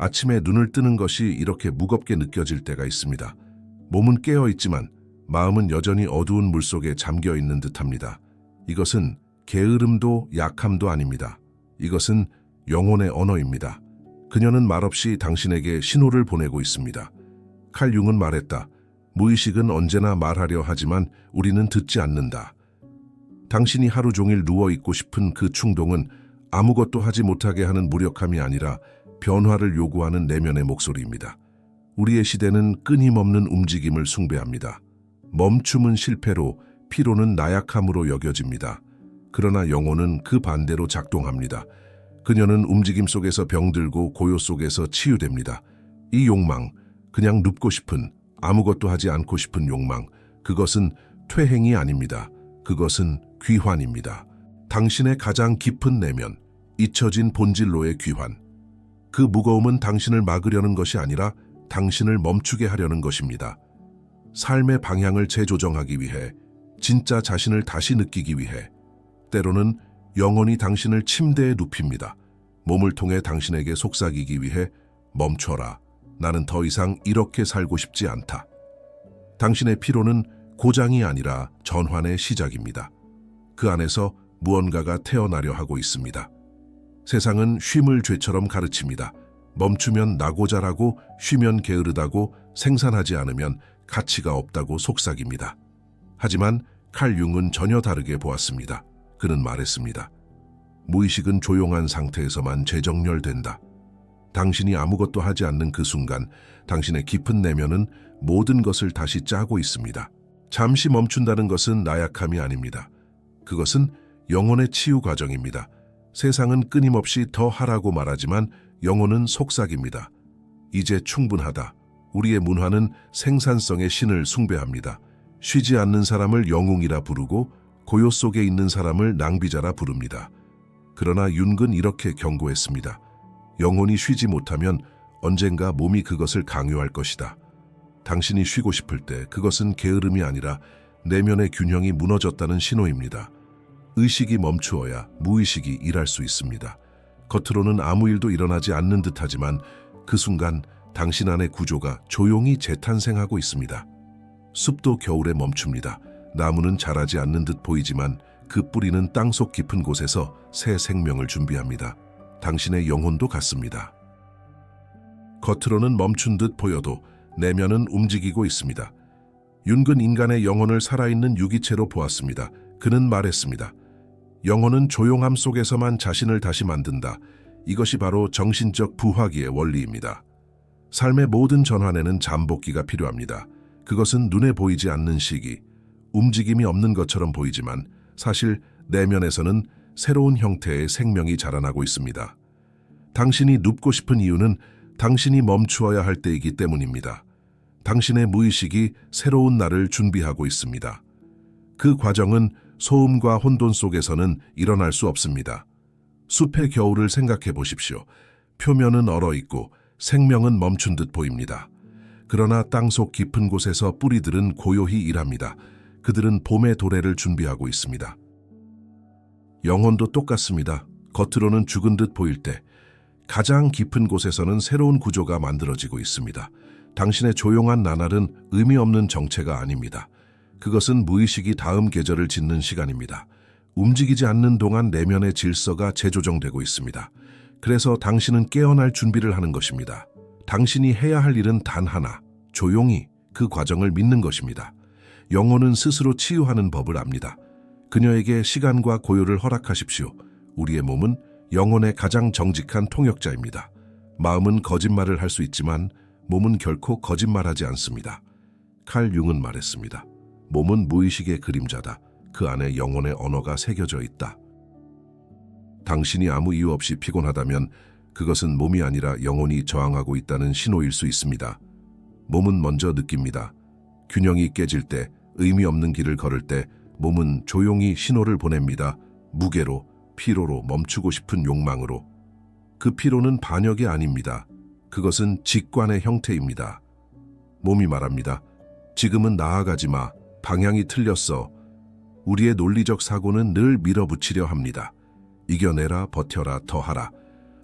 아침에 눈을 뜨는 것이 이렇게 무겁게 느껴질 때가 있습니다. 몸은 깨어 있지만 마음은 여전히 어두운 물속에 잠겨 있는 듯합니다. 이것은 게으름도 약함도 아닙니다. 이것은 영혼의 언어입니다. 그녀는 말없이 당신에게 신호를 보내고 있습니다. 칼 융은 말했다. 무의식은 언제나 말하려 하지만 우리는 듣지 않는다. 당신이 하루 종일 누워있고 싶은 그 충동은 아무것도 하지 못하게 하는 무력함이 아니라 변화를 요구하는 내면의 목소리입니다. 우리의 시대는 끊임없는 움직임을 숭배합니다. 멈춤은 실패로, 피로는 나약함으로 여겨집니다. 그러나 영혼은 그 반대로 작동합니다. 그녀는 움직임 속에서 병들고 고요 속에서 치유됩니다. 이 욕망, 그냥 눕고 싶은, 아무것도 하지 않고 싶은 욕망, 그것은 퇴행이 아닙니다. 그것은 귀환입니다. 당신의 가장 깊은 내면, 잊혀진 본질로의 귀환. 그 무거움은 당신을 막으려는 것이 아니라 당신을 멈추게 하려는 것입니다. 삶의 방향을 재조정하기 위해, 진짜 자신을 다시 느끼기 위해, 때로는 영혼이 당신을 침대에 눕힙니다. 몸을 통해 당신에게 속삭이기 위해 멈춰라. 나는 더 이상 이렇게 살고 싶지 않다. 당신의 피로는 고장이 아니라 전환의 시작입니다. 그 안에서 무언가가 태어나려 하고 있습니다. 세상은 쉼을 죄처럼 가르칩니다. 멈추면 나고자라고, 쉬면 게으르다고, 생산하지 않으면 가치가 없다고 속삭입니다. 하지만 칼 융은 전혀 다르게 보았습니다. 그는 말했습니다. 무의식은 조용한 상태에서만 재정렬된다. 당신이 아무것도 하지 않는 그 순간 당신의 깊은 내면은 모든 것을 다시 짜고 있습니다. 잠시 멈춘다는 것은 나약함이 아닙니다. 그것은 영혼의 치유 과정입니다. 세상은 끊임없이 더 하라고 말하지만 영혼은 속삭입니다. 이제 충분하다. 우리의 문화는 생산성의 신을 숭배합니다. 쉬지 않는 사람을 영웅이라 부르고 고요 속에 있는 사람을 낭비자라 부릅니다. 그러나 윤근 이렇게 경고했습니다. 영혼이 쉬지 못하면 언젠가 몸이 그것을 강요할 것이다. 당신이 쉬고 싶을 때 그것은 게으름이 아니라 내면의 균형이 무너졌다는 신호입니다. 의식이 멈추어야 무의식이 일할 수 있습니다. 겉으로는 아무 일도 일어나지 않는 듯하지만 그 순간 당신 안의 구조가 조용히 재탄생하고 있습니다. 숲도 겨울에 멈춥니다. 나무는 자라지 않는 듯 보이지만 그 뿌리는 땅속 깊은 곳에서 새 생명을 준비합니다. 당신의 영혼도 같습니다. 겉으로는 멈춘 듯 보여도 내면은 움직이고 있습니다. 윤근 인간의 영혼을 살아있는 유기체로 보았습니다. 그는 말했습니다. 영혼은 조용함 속에서만 자신을 다시 만든다. 이것이 바로 정신적 부화기의 원리입니다. 삶의 모든 전환에는 잠복기가 필요합니다. 그것은 눈에 보이지 않는 시기, 움직임이 없는 것처럼 보이지만 사실 내면에서는 새로운 형태의 생명이 자라나고 있습니다. 당신이 눕고 싶은 이유는 당신이 멈추어야 할 때이기 때문입니다. 당신의 무의식이 새로운 날을 준비하고 있습니다. 그 과정은 소음과 혼돈 속에서는 일어날 수 없습니다. 숲의 겨울을 생각해 보십시오. 표면은 얼어있고 생명은 멈춘 듯 보입니다. 그러나 땅속 깊은 곳에서 뿌리들은 고요히 일합니다. 그들은 봄의 도래를 준비하고 있습니다. 영혼도 똑같습니다. 겉으로는 죽은 듯 보일 때 가장 깊은 곳에서는 새로운 구조가 만들어지고 있습니다. 당신의 조용한 나날은 의미 없는 정체가 아닙니다. 그것은 무의식이 다음 계절을 짓는 시간입니다. 움직이지 않는 동안 내면의 질서가 재조정되고 있습니다. 그래서 당신은 깨어날 준비를 하는 것입니다. 당신이 해야 할 일은 단 하나, 조용히 그 과정을 믿는 것입니다. 영혼은 스스로 치유하는 법을 압니다. 그녀에게 시간과 고요를 허락하십시오. 우리의 몸은 영혼의 가장 정직한 통역자입니다. 마음은 거짓말을 할 수 있지만 몸은 결코 거짓말하지 않습니다. 칼 융은 말했습니다. 몸은 무의식의 그림자다. 그 안에 영혼의 언어가 새겨져 있다. 당신이 아무 이유 없이 피곤하다면 그것은 몸이 아니라 영혼이 저항하고 있다는 신호일 수 있습니다. 몸은 먼저 느낍니다. 균형이 깨질 때, 의미 없는 길을 걸을 때 몸은 조용히 신호를 보냅니다. 무게로, 피로로, 멈추고 싶은 욕망으로. 그 피로는 반역이 아닙니다. 그것은 직관의 형태입니다. 몸이 말합니다. 지금은 나아가지 마. 방향이 틀렸어. 우리의 논리적 사고는 늘 밀어붙이려 합니다. 이겨내라, 버텨라, 더하라.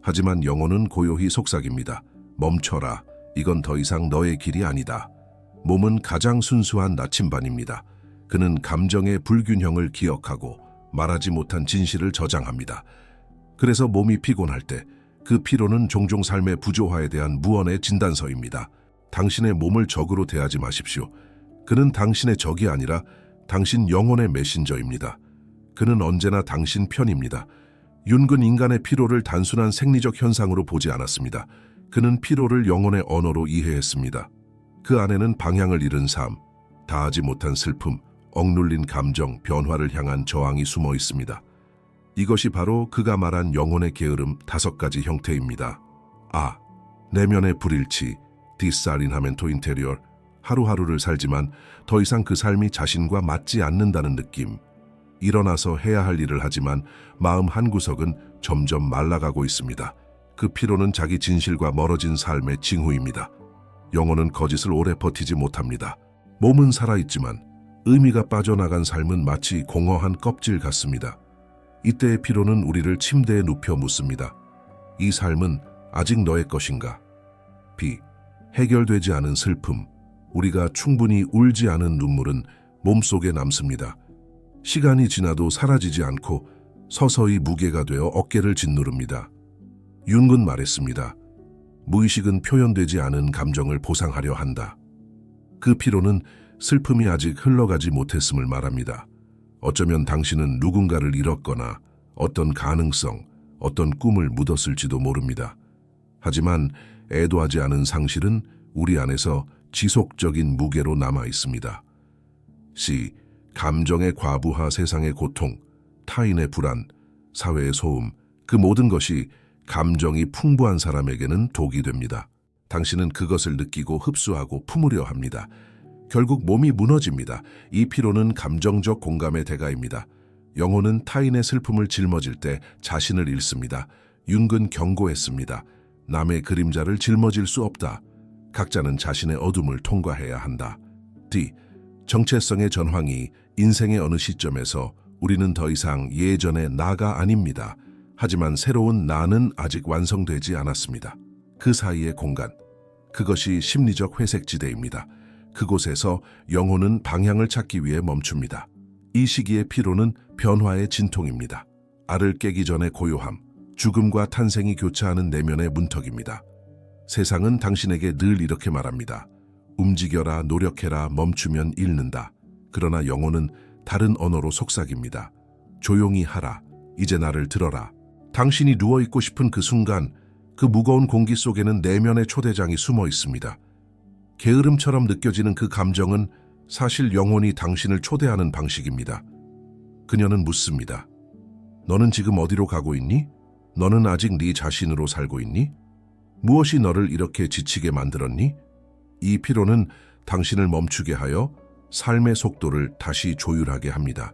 하지만 영혼은 고요히 속삭입니다. 멈춰라. 이건 더 이상 너의 길이 아니다. 몸은 가장 순수한 나침반입니다. 그는 감정의 불균형을 기억하고 말하지 못한 진실을 저장합니다. 그래서 몸이 피곤할 때 그 피로는 종종 삶의 부조화에 대한 무언의 진단서입니다. 당신의 몸을 적으로 대하지 마십시오. 그는 당신의 적이 아니라 당신 영혼의 메신저입니다. 그는 언제나 당신 편입니다. 윤근 인간의 피로를 단순한 생리적 현상으로 보지 않았습니다. 그는 피로를 영혼의 언어로 이해했습니다. 그 안에는 방향을 잃은 삶, 다하지 못한 슬픔, 억눌린 감정, 변화를 향한 저항이 숨어 있습니다. 이것이 바로 그가 말한 영혼의 게으름 5가지 형태입니다. 아, 내면의 불일치, 디살인하멘토 인테리얼, 하루하루를 살지만 더 이상 그 삶이 자신과 맞지 않는다는 느낌. 일어나서 해야 할 일을 하지만 마음 한구석은 점점 말라가고 있습니다. 그 피로는 자기 진실과 멀어진 삶의 징후입니다. 영혼은 거짓을 오래 버티지 못합니다. 몸은 살아있지만 의미가 빠져나간 삶은 마치 공허한 껍질 같습니다. 이때의 피로는 우리를 침대에 눕혀 묻습니다. 이 삶은 아직 너의 것인가? B. 해결되지 않은 슬픔. 우리가 충분히 울지 않은 눈물은 몸속에 남습니다. 시간이 지나도 사라지지 않고 서서히 무게가 되어 어깨를 짓누릅니다. 윤근 말했습니다. 무의식은 표현되지 않은 감정을 보상하려 한다. 그 피로는 슬픔이 아직 흘러가지 못했음을 말합니다. 어쩌면 당신은 누군가를 잃었거나 어떤 가능성, 어떤 꿈을 묻었을지도 모릅니다. 하지만 애도하지 않은 상실은 우리 안에서 지속적인 무게로 남아 있습니다. C. 감정의 과부하, 세상의 고통, 타인의 불안, 사회의 소음, 그 모든 것이 감정이 풍부한 사람에게는 독이 됩니다. 당신은 그것을 느끼고 흡수하고 품으려 합니다. 결국 몸이 무너집니다. 이 피로는 감정적 공감의 대가입니다. 영혼은 타인의 슬픔을 짊어질 때 자신을 잃습니다. 윤근 경고했습니다. 남의 그림자를 짊어질 수 없다. 각자는 자신의 어둠을 통과해야 한다. D. 정체성의 전황이 인생의 어느 시점에서 우리는 더 이상 예전의 나가 아닙니다. 하지만 새로운 나는 아직 완성되지 않았습니다. 그 사이의 공간, 그것이 심리적 회색지대입니다. 그곳에서 영혼은 방향을 찾기 위해 멈춥니다. 이 시기의 피로는 변화의 진통입니다. 알을 깨기 전의 고요함, 죽음과 탄생이 교차하는 내면의 문턱입니다. 세상은 당신에게 늘 이렇게 말합니다. 움직여라, 노력해라, 멈추면 잃는다. 그러나 영혼은 다른 언어로 속삭입니다. 조용히 하라, 이제 나를 들어라. 당신이 누워있고 싶은 그 순간, 그 무거운 공기 속에는 내면의 초대장이 숨어 있습니다. 게으름처럼 느껴지는 그 감정은 사실 영혼이 당신을 초대하는 방식입니다. 그녀는 묻습니다. 너는 지금 어디로 가고 있니? 너는 아직 네 자신으로 살고 있니? 무엇이 너를 이렇게 지치게 만들었니? 이 피로는 당신을 멈추게 하여 삶의 속도를 다시 조율하게 합니다.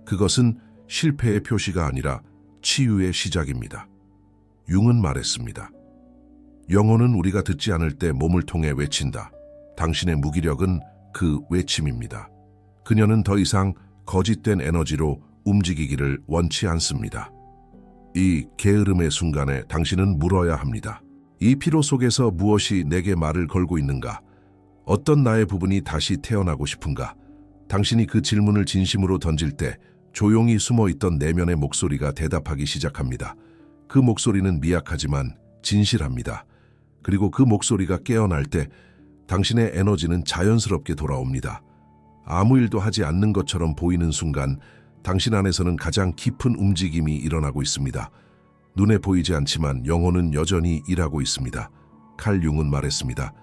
그것은 실패의 표시가 아니라 치유의 시작입니다. 융은 말했습니다. 영혼은 우리가 듣지 않을 때 몸을 통해 외친다. 당신의 무기력은 그 외침입니다. 그녀는 더 이상 거짓된 에너지로 움직이기를 원치 않습니다. 이 게으름의 순간에 당신은 물어야 합니다. 이 피로 속에서 무엇이 내게 말을 걸고 있는가? 어떤 나의 부분이 다시 태어나고 싶은가? 당신이 그 질문을 진심으로 던질 때 조용히 숨어있던 내면의 목소리가 대답하기 시작합니다. 그 목소리는 미약하지만 진실합니다. 그리고 그 목소리가 깨어날 때 당신의 에너지는 자연스럽게 돌아옵니다. 아무 일도 하지 않는 것처럼 보이는 순간 당신 안에서는 가장 깊은 움직임이 일어나고 있습니다. 눈에 보이지 않지만 영혼은 여전히 일하고 있습니다. 칼 융은 말했습니다.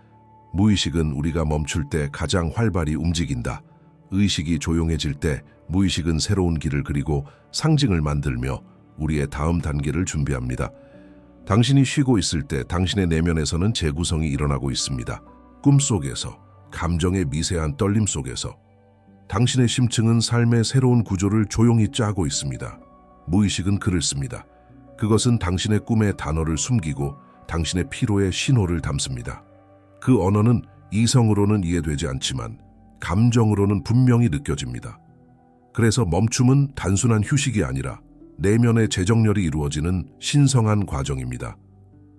무의식은 우리가 멈출 때 가장 활발히 움직인다. 의식이 조용해질 때 무의식은 새로운 길을 그리고 상징을 만들며 우리의 다음 단계를 준비합니다. 당신이 쉬고 있을 때 당신의 내면에서는 재구성이 일어나고 있습니다. 꿈속에서, 감정의 미세한 떨림 속에서 당신의 심층은 삶의 새로운 구조를 조용히 짜고 있습니다. 무의식은 글을 씁니다. 그것은 당신의 꿈의 단어를 숨기고 당신의 피로의 신호를 담습니다. 그 언어는 이성으로는 이해되지 않지만 감정으로는 분명히 느껴집니다. 그래서 멈춤은 단순한 휴식이 아니라 내면의 재정렬이 이루어지는 신성한 과정입니다.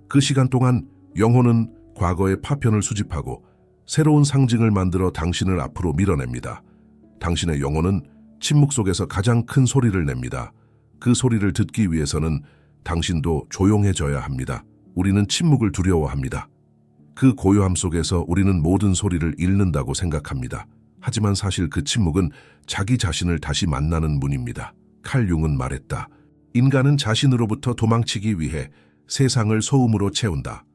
그 시간 동안 영혼은 과거의 파편을 수집하고 새로운 상징을 만들어 당신을 앞으로 밀어냅니다. 당신의 영혼은 침묵 속에서 가장 큰 소리를 냅니다. 그 소리를 듣기 위해서는 당신도 조용해져야 합니다. 우리는 침묵을 두려워합니다. 그 고요함 속에서 우리는 모든 소리를 잃는다고 생각합니다. 하지만 사실 그 침묵은 자기 자신을 다시 만나는 문입니다. 칼 융은 말했다. 인간은 자신으로부터 도망치기 위해 세상을 소음으로 채운다.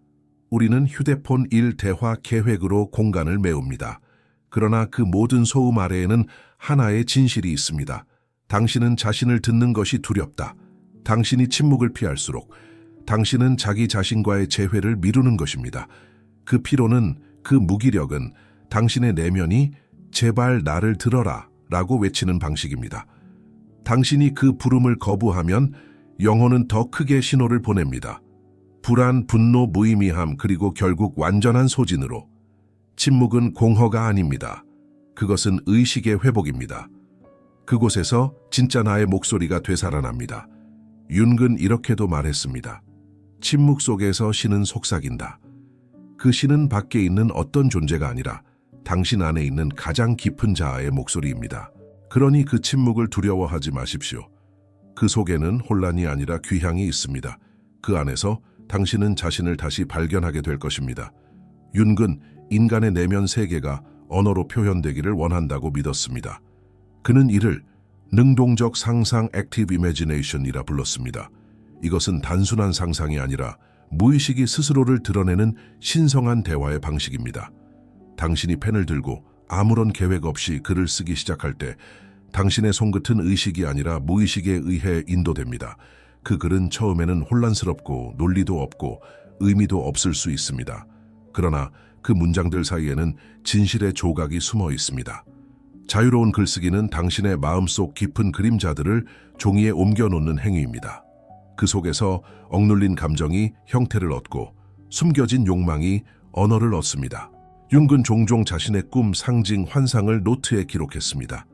우리는 휴대폰 일, 대화, 계획으로 공간을 메웁니다. 그러나 그 모든 소음 아래에는 하나의 진실이 있습니다. 당신은 자신을 듣는 것이 두렵다. 당신이 침묵을 피할수록 당신은 자기 자신과의 재회를 미루는 것입니다. 그 피로는, 그 무기력은 당신의 내면이 제발 나를 들어라 라고 외치는 방식입니다. 당신이 그 부름을 거부하면 영혼은 더 크게 신호를 보냅니다. 불안, 분노, 무의미함, 그리고 결국 완전한 소진으로. 침묵은 공허가 아닙니다. 그것은 의식의 회복입니다. 그곳에서 진짜 나의 목소리가 되살아납니다. 윤근 이렇게도 말했습니다. 침묵 속에서 신은 속삭인다. 그 신은 밖에 있는 어떤 존재가 아니라 당신 안에 있는 가장 깊은 자아의 목소리입니다. 그러니 그 침묵을 두려워하지 마십시오. 그 속에는 혼란이 아니라 귀향이 있습니다. 그 안에서 당신은 자신을 다시 발견하게 될 것입니다. 윤근, 인간의 내면 세계가 언어로 표현되기를 원한다고 믿었습니다. 그는 이를 능동적 상상 액티브 이미지네이션이라 불렀습니다. 이것은 단순한 상상이 아니라 무의식이 스스로를 드러내는 신성한 대화의 방식입니다. 당신이 펜을 들고 아무런 계획 없이 글을 쓰기 시작할 때 당신의 손끝은 의식이 아니라 무의식에 의해 인도됩니다. 그 글은 처음에는 혼란스럽고 논리도 없고 의미도 없을 수 있습니다. 그러나 그 문장들 사이에는 진실의 조각이 숨어 있습니다. 자유로운 글쓰기는 당신의 마음속 깊은 그림자들을 종이에 옮겨놓는 행위입니다. 그 속에서 억눌린 감정이 형태를 얻고 숨겨진 욕망이 언어를 얻습니다. 윤근 종종 자신의 꿈, 상징, 환상을 노트에 기록했습니다.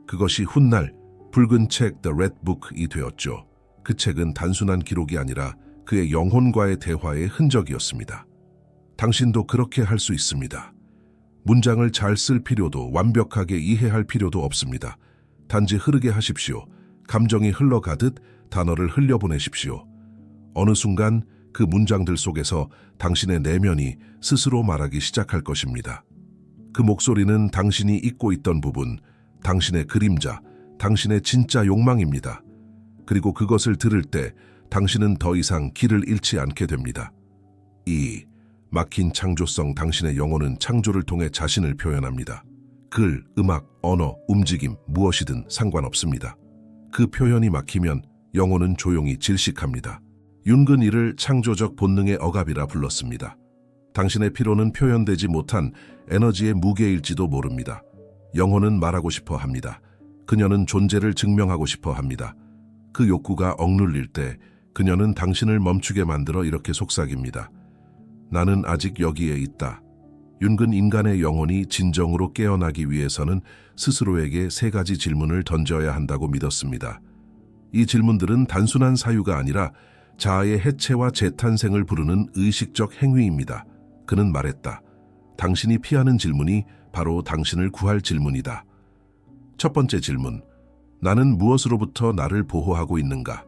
그것이 훗날 붉은 책 The Red Book이 되었죠. 그 책은 단순한 기록이 아니라 그의 영혼과의 대화의 흔적이었습니다. 당신도 그렇게 할 수 있습니다. 문장을 잘 쓸 필요도 완벽하게 이해할 필요도 없습니다. 단지 흐르게 하십시오. 감정이 흘러가듯 단어를 흘려보내십시오. 어느 순간 그 문장들 속에서 당신의 내면이 스스로 말하기 시작할 것입니다. 그 목소리는 당신이 잊고 있던 부분, 당신의 그림자, 당신의 진짜 욕망입니다. 그리고 그것을 들을 때 당신은 더 이상 길을 잃지 않게 됩니다. 이 막힌 창조성, 당신의 영혼은 창조를 통해 자신을 표현합니다. 글, 음악, 언어, 움직임, 무엇이든 상관없습니다. 그 표현이 막히면 영혼은 조용히 질식합니다. 윤근 이를 창조적 본능의 억압이라 불렀습니다. 당신의 피로는 표현되지 못한 에너지의 무게일지도 모릅니다. 영혼은 말하고 싶어 합니다. 그녀는 존재를 증명하고 싶어 합니다. 그 욕구가 억눌릴 때 그녀는 당신을 멈추게 만들어 이렇게 속삭입니다. 나는 아직 여기에 있다. 윤근 인간의 영혼이 진정으로 깨어나기 위해서는 스스로에게 3가지 질문을 던져야 한다고 믿었습니다. 이 질문들은 단순한 사유가 아니라 자아의 해체와 재탄생을 부르는 의식적 행위입니다. 그는 말했다. 당신이 피하는 질문이 바로 당신을 구할 질문이다. 첫 번째 질문. 나는 무엇으로부터 나를 보호하고 있는가?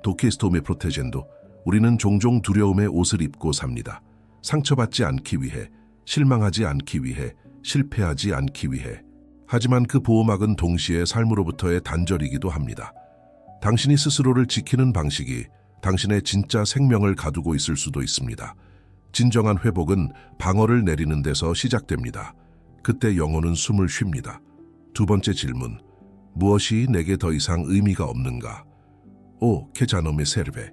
도케스토메 프로테젠도. 우리는 종종 두려움의 옷을 입고 삽니다. 상처받지 않기 위해, 실망하지 않기 위해, 실패하지 않기 위해. 하지만 그 보호막은 동시에 삶으로부터의 단절이기도 합니다. 당신이 스스로를 지키는 방식이 당신의 진짜 생명을 가두고 있을 수도 있습니다. 진정한 회복은 방어를 내리는 데서 시작됩니다. 그때 영혼은 숨을 쉽니다. 두 번째 질문. 무엇이 내게 더 이상 의미가 없는가? 오, 케자노메 세르베.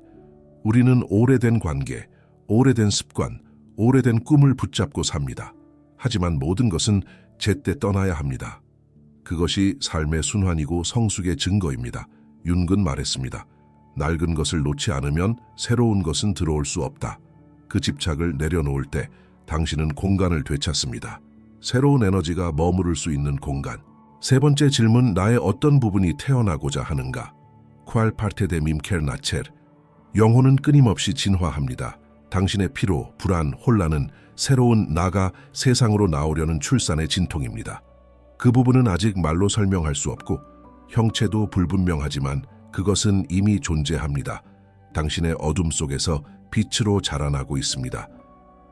우리는 오래된 관계, 오래된 습관, 오래된 꿈을 붙잡고 삽니다. 하지만 모든 것은 제때 떠나야 합니다. 그것이 삶의 순환이고 성숙의 증거입니다. 윤근 말했습니다. 낡은 것을 놓지 않으면 새로운 것은 들어올 수 없다. 그 집착을 내려놓을 때 당신은 공간을 되찾습니다. 새로운 에너지가 머무를 수 있는 공간. 세 번째 질문, 나의 어떤 부분이 태어나고자 하는가? 콰알 파르테 데 밈켈 나첼. 영혼은 끊임없이 진화합니다. 당신의 피로, 불안, 혼란은 새로운 나가 세상으로 나오려는 출산의 진통입니다. 그 부분은 아직 말로 설명할 수 없고 형체도 불분명하지만 그것은 이미 존재합니다. 당신의 어둠 속에서 빛으로 자라나고 있습니다.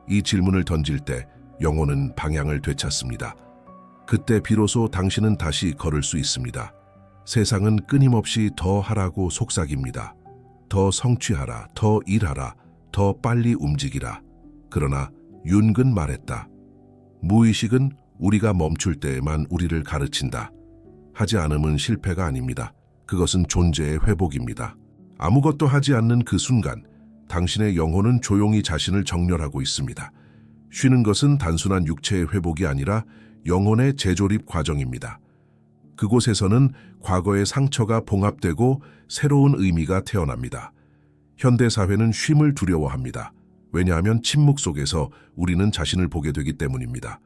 이 질문을 던질 때 영혼은 방향을 되찾습니다. 그때 비로소 당신은 다시 걸을 수 있습니다. 세상은 끊임없이 더 하라고 속삭입니다. 더 성취하라, 더 일하라, 더 빨리 움직이라. 그러나 윤근 말했다. 무의식은 우리가 멈출 때에만 우리를 가르친다. 하지 않음은 실패가 아닙니다. 그것은 존재의 회복입니다. 아무것도 하지 않는 그 순간 당신의 영혼은 조용히 자신을 정렬하고 있습니다. 쉬는 것은 단순한 육체의 회복이 아니라 영혼의 재조립 과정입니다. 그곳에서는 과거의 상처가 봉합되고 새로운 의미가 태어납니다. 현대사회는 쉼을 두려워합니다. 왜냐하면 침묵 속에서 우리는 자신을 보게 되기 때문입니다.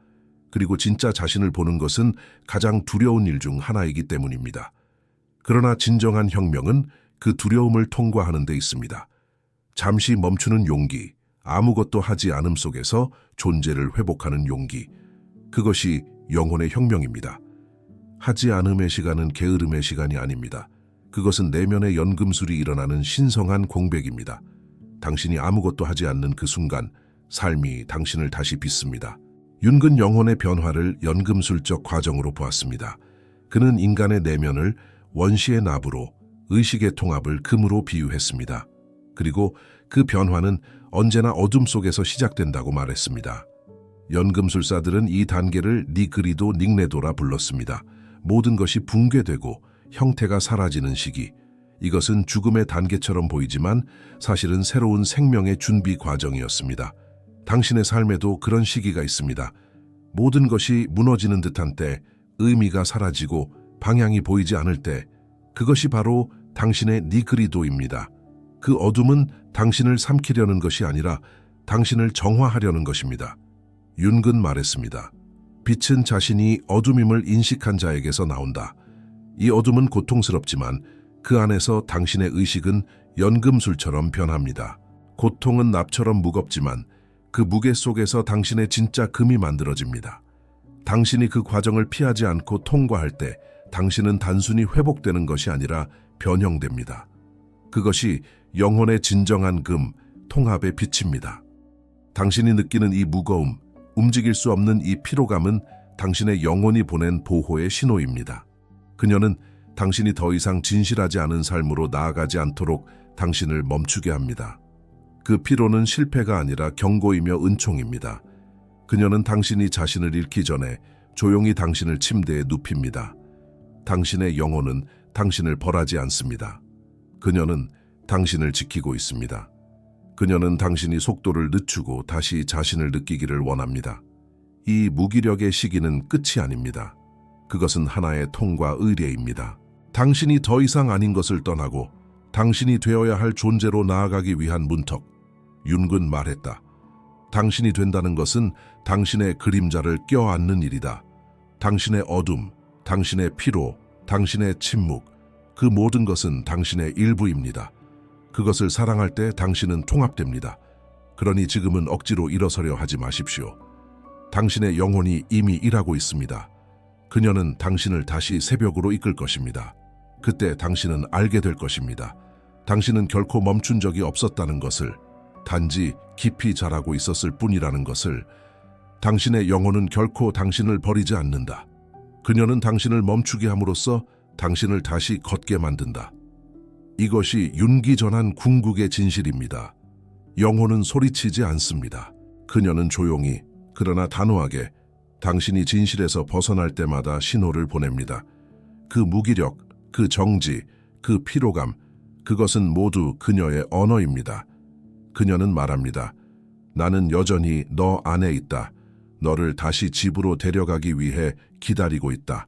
그리고 진짜 자신을 보는 것은 가장 두려운 일 중 하나이기 때문입니다. 그러나 진정한 혁명은 그 두려움을 통과하는 데 있습니다. 잠시 멈추는 용기, 아무것도 하지 않음 속에서 존재를 회복하는 용기. 그것이 영혼의 혁명입니다. 하지 않음의 시간은 게으름의 시간이 아닙니다. 그것은 내면의 연금술이 일어나는 신성한 공백입니다. 당신이 아무것도 하지 않는 그 순간 삶이 당신을 다시 빚습니다. 윤근 영혼의 변화를 연금술적 과정으로 보았습니다. 그는 인간의 내면을 원시의 나부로, 의식의 통합을 금으로 비유했습니다. 그리고 그 변화는 언제나 어둠 속에서 시작된다고 말했습니다. 연금술사들은 이 단계를 니그리도 닉네도라 불렀습니다. 모든 것이 붕괴되고 형태가 사라지는 시기. 이것은 죽음의 단계처럼 보이지만 사실은 새로운 생명의 준비 과정이었습니다. 당신의 삶에도 그런 시기가 있습니다. 모든 것이 무너지는 듯한 때, 의미가 사라지고 방향이 보이지 않을 때, 그것이 바로 당신의 니그리도입니다. 그 어둠은 당신을 삼키려는 것이 아니라 당신을 정화하려는 것입니다. 윤근 말했습니다. 빛은 자신이 어둠임을 인식한 자에게서 나온다. 이 어둠은 고통스럽지만 그 안에서 당신의 의식은 연금술처럼 변합니다. 고통은 납처럼 무겁지만 그 무게 속에서 당신의 진짜 금이 만들어집니다. 당신이 그 과정을 피하지 않고 통과할 때 당신은 단순히 회복되는 것이 아니라 변형됩니다. 그것이 영혼의 진정한 금, 통합의 빛입니다. 당신이 느끼는 이 무거움, 움직일 수 없는 이 피로감은 당신의 영혼이 보낸 보호의 신호입니다. 그녀는 당신이 더 이상 진실하지 않은 삶으로 나아가지 않도록 당신을 멈추게 합니다. 그 피로는 실패가 아니라 경고이며 은총입니다. 그녀는 당신이 자신을 잃기 전에 조용히 당신을 침대에 눕힙니다. 당신의 영혼은 당신을 벌하지 않습니다. 그녀는 당신을 지키고 있습니다. 그녀는 당신이 속도를 늦추고 다시 자신을 느끼기를 원합니다. 이 무기력의 시기는 끝이 아닙니다. 그것은 하나의 통과 의례입니다. 당신이 더 이상 아닌 것을 떠나고 당신이 되어야 할 존재로 나아가기 위한 문턱. 윤근 말했다. 당신이 된다는 것은 당신의 그림자를 껴안는 일이다. 당신의 어둠, 당신의 피로, 당신의 침묵, 그 모든 것은 당신의 일부입니다. 그것을 사랑할 때 당신은 통합됩니다. 그러니 지금은 억지로 일어서려 하지 마십시오. 당신의 영혼이 이미 일하고 있습니다. 그녀는 당신을 다시 새벽으로 이끌 것입니다. 그때 당신은 알게 될 것입니다. 당신은 결코 멈춘 적이 없었다는 것을, 단지 깊이 자라고 있었을 뿐이라는 것을. 당신의 영혼은 결코 당신을 버리지 않는다. 그녀는 당신을 멈추게 함으로써 당신을 다시 걷게 만든다. 이것이 윤기전한 궁극의 진실입니다. 영혼은 소리치지 않습니다. 그녀는 조용히, 그러나 단호하게 당신이 진실에서 벗어날 때마다 신호를 보냅니다. 그 무기력, 그 정지, 그 피로감, 그것은 모두 그녀의 언어입니다. 그녀는 말합니다. 나는 여전히 너 안에 있다. 너를 다시 집으로 데려가기 위해 기다리고 있다.